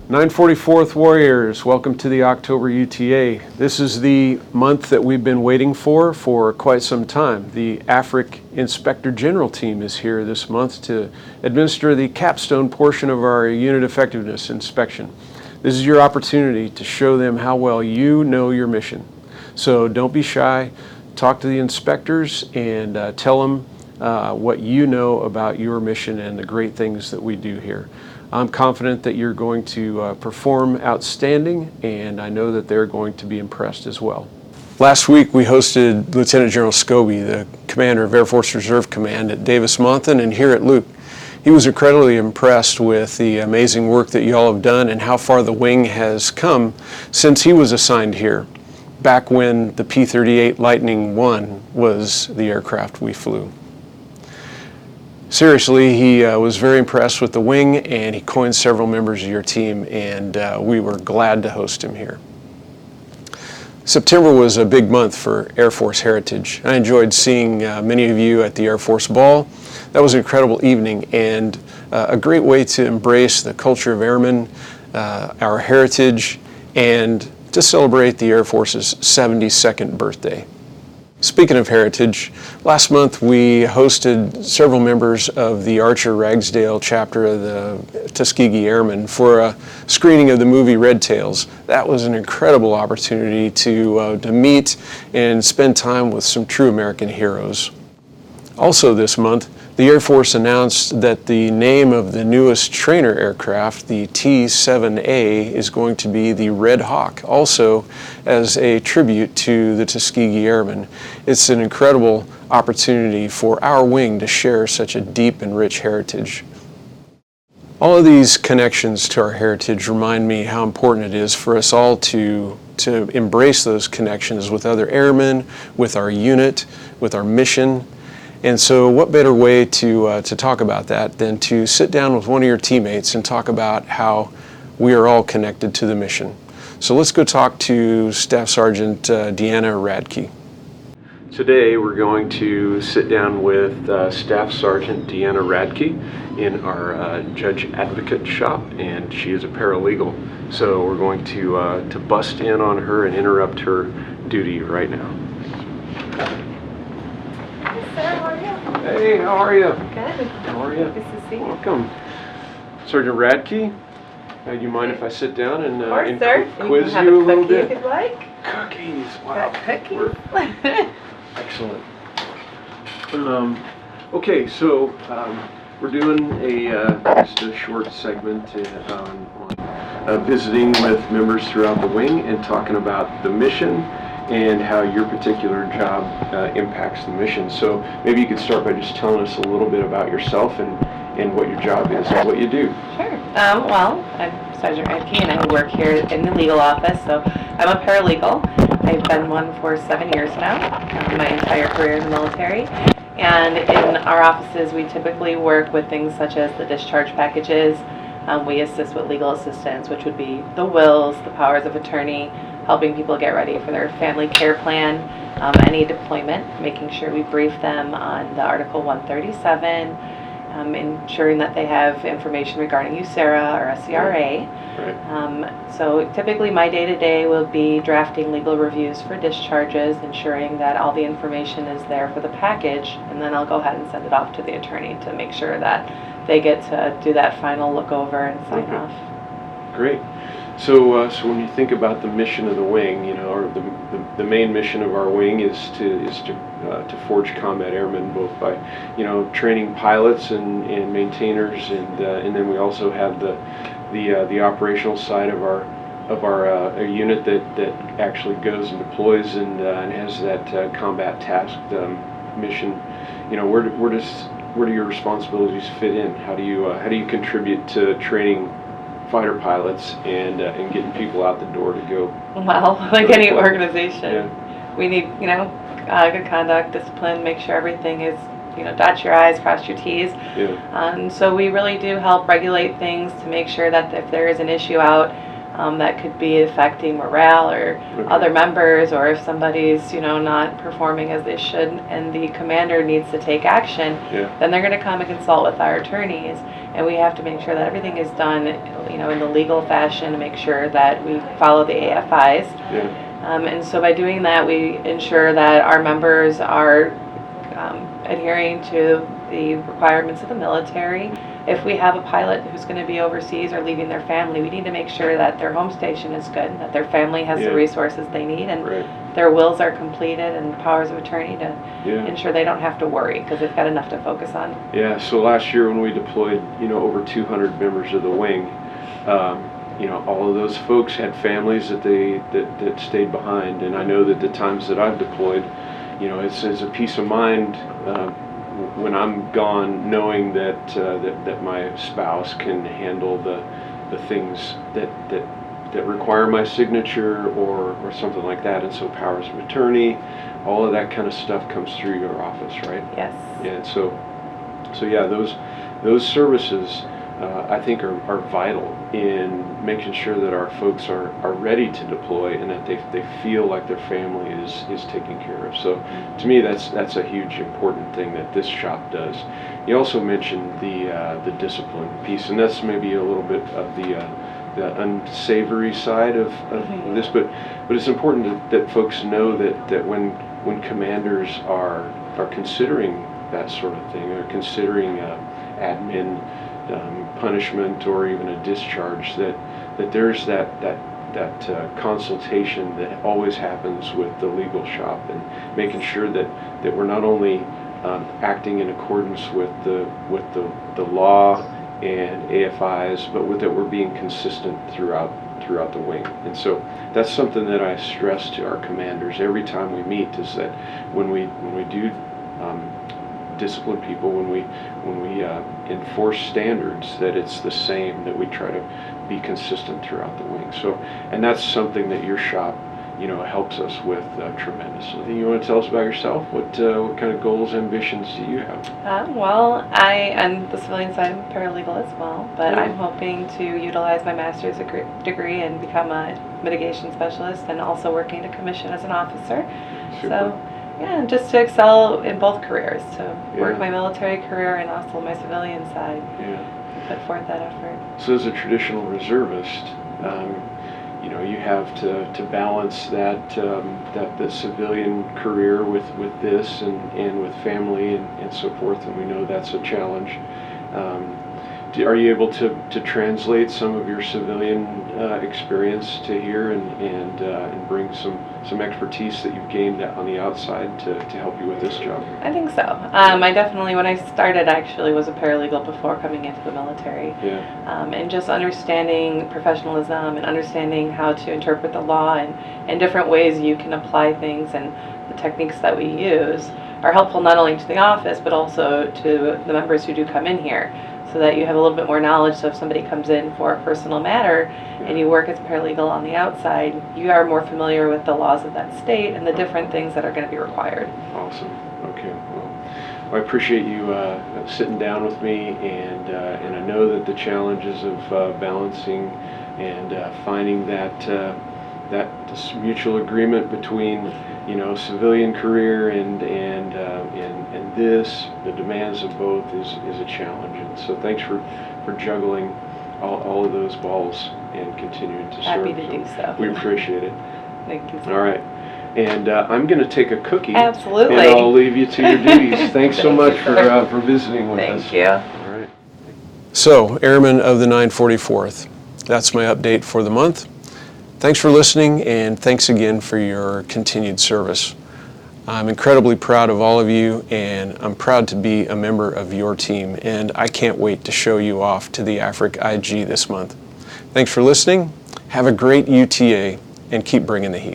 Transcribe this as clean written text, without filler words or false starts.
944th Warriors, welcome to the October UTA. This is the month that we've been waiting for quite some time. The AFRIC Inspector General team is here this month to administer the capstone portion of our unit effectiveness inspection. This is your opportunity to show them how well you know your mission. So don't be shy, talk to the inspectors and tell them what you know about your mission and the great things that we do here. I'm confident that you're going to perform outstanding, and I know that they're going to be impressed as well. Last week we hosted Lieutenant General Scobie, the commander of Air Force Reserve Command at Davis-Monthan and here at Luke. He was incredibly impressed with the amazing work that you all have done and how far the wing has come since he was assigned here, back when the P-38 Lightning I was the aircraft we flew. Seriously, he was very impressed with the wing, and he coined several members of your team, and we were glad to host him here. September was a big month for Air Force Heritage. I enjoyed seeing many of you at the Air Force Ball. That was an incredible evening and a great way to embrace the culture of airmen, our heritage, and to celebrate the Air Force's 72nd birthday. Speaking of heritage, last month we hosted several members of the Archer Ragsdale chapter of the Tuskegee Airmen for a screening of the movie Red Tails. That was an incredible opportunity to meet and spend time with some true American heroes. Also this month, the Air Force announced that the name of the newest trainer aircraft, the T-7A, is going to be the Red Hawk, also as a tribute to the Tuskegee Airmen. It's an incredible opportunity for our wing to share such a deep and rich heritage. All of these connections to our heritage remind me how important it is for us all to embrace those connections with other airmen, with our unit, with our mission. And so what better way to talk about that than to sit down with one of your teammates and talk about how we are all connected to the mission. So let's go talk to Staff Sergeant Deanna Radtke. Today we're going to sit down with Staff Sergeant Deanna Radtke in our Judge Advocate shop, and she is a paralegal. So we're going to bust in on her and interrupt her duty right now. Hey, how are you? Good. How are you? Nice to see you. Welcome. Sergeant Radtke, do you mind if I sit down and, quiz you a little bit? If you'd like. Cookies, wow. Cookies. Excellent. Okay, so we're doing just a short segment on visiting with members throughout the wing and talking about the mission and how your particular job impacts the mission. So maybe you could start by just telling us a little bit about yourself and what your job is and what you do. Sure. Well, I'm Sergeant Radtke and I work here in the legal office, so I'm a paralegal. I've been one for 7 years now, my entire career in the military. And in our offices, we typically work with things such as the discharge packages. We assist with legal assistance, which would be the wills, the powers of attorney, helping people get ready for their family care plan, any deployment, making sure we brief them on the Article 137, ensuring that they have information regarding USERA or SCRA. Right. So typically my day-to-day will be drafting legal reviews for discharges, ensuring that all the information is there for the package, and then I'll go ahead and send it off to the attorney to make sure that they get to do that final look over and sign off. Great. So when you think about the mission of the wing, or the main mission of our wing is to forge combat airmen, both by training pilots and maintainers, and then we also have the operational side of our unit that actually goes and deploys and has that combat task mission. Where do your responsibilities fit in? How do you contribute to training fighter pilots and getting people out the door to go? Well, like any organization, we need good conduct, discipline, make sure everything is dot your I's, cross your T's. Yeah. So we really do help regulate things to make sure that if there is an issue out, that could be affecting morale or other members, or if somebody's not performing as they should and the commander needs to take action, then they're going to come and consult with our attorneys, and we have to make sure that everything is done in the legal fashion to make sure that we follow the AFIs. And so by doing that, we ensure that our members are adhering to the requirements of the military. If we have a pilot who's going to be overseas or leaving their family, we need to make sure that their home station is good, that their family has the resources they need, and their wills are completed and powers of attorney to ensure they don't have to worry because they've got enough to focus on. Yeah, so last year when we deployed, over 200 members of the wing, all of those folks had families that stayed behind, and I know that the times that I've deployed, it's a peace of mind when I'm gone, knowing that my spouse can handle the things that require my signature or something like that, and so powers of attorney, all of that kind of stuff comes through your office, right? Yes. Yeah. So yeah, those services I think are vital in making sure that our folks are ready to deploy and that they feel like their family is taken care of. So to me, that's a huge important thing that this shop does. You also mentioned the discipline piece, and that's maybe a little bit of the unsavory side of this, but it's important that folks know that when commanders are considering that sort of thing, or considering admin punishment or even a discharge, that there's that consultation that always happens with the legal shop, and making sure that we're not only acting in accordance with the law and AFIs, but that we're being consistent throughout the wing. And so that's something that I stress to our commanders every time we meet, is that when we do discipline people, when we enforce standards, that it's the same, that we try to be consistent throughout the wing. So, and that's something that your shop helps us with tremendously. You want to tell us about yourself? What kind of goals, ambitions do you have? Well, on the civilian side, I'm a paralegal as well, but I'm hoping to utilize my master's degree and become a mitigation specialist, and also working to commission as an officer. Super. So, yeah, just to excel in both careers, to work my military career and also my civilian side. Put forth that effort. So as a traditional reservist, you have to balance that the civilian career with this and with family and so forth, and we know that's a challenge. Are you able to translate some of your civilian experience to here and bring some expertise that you've gained on the outside to help you with this job? I think so. I definitely, when I started, actually was a paralegal before coming into the military. And just understanding professionalism and understanding how to interpret the law and different ways you can apply things, and the techniques that we use are helpful not only to the office but also to the members who do come in here, so that you have a little bit more knowledge. So if somebody comes in for a personal matter and you work as paralegal on the outside, you are more familiar with the laws of that state and the different things that are going to be required. Awesome. Okay. Well, I appreciate you sitting down with me, and I know that the challenges of balancing and finding that this mutual agreement between civilian career and this, the demands of both, is a challenge. And so thanks for juggling all of those balls and continuing to serve. Happy to do so. We appreciate it. Thank you. All right. And I'm going to take a cookie. Absolutely. And I'll leave you to your duties. Thanks so much for visiting with us. Thank you. All right. So, Airmen of the 944th, that's my update for the month. Thanks for listening, and thanks again for your continued service. I'm incredibly proud of all of you, and I'm proud to be a member of your team, and I can't wait to show you off to the AFRIC IG this month. Thanks for listening. Have a great UTA, and keep bringing the heat.